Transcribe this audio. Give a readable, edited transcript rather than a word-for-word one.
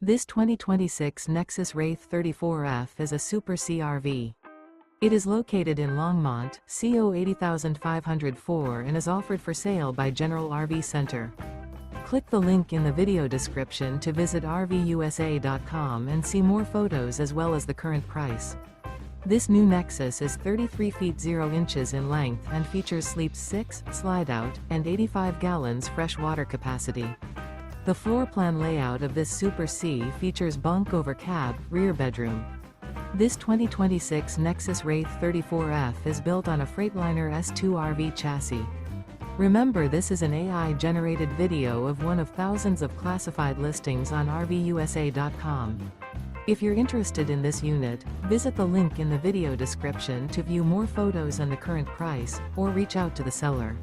This 2026 Nexus Wraith 34F is a Super C RV. It is located in Longmont, CO 80504 and is offered for sale by General RV Center. Click the link in the video description to visit RVUSA.com and see more photos as well as the current price. This new Nexus is 33 feet 0 inches in length and features sleeps 6, Slideout, and 85 gallons fresh water capacity. The floor plan layout of this Super C features bunk over cab, rear bedroom. This 2026 Nexus Wraith 34F is built on a Freightliner S2RV chassis. Remember, this is an AI-generated video of one of thousands of classified listings on RVUSA.com. If you're interested in this unit, visit the link in the video description to view more photos and the current price, or reach out to the seller.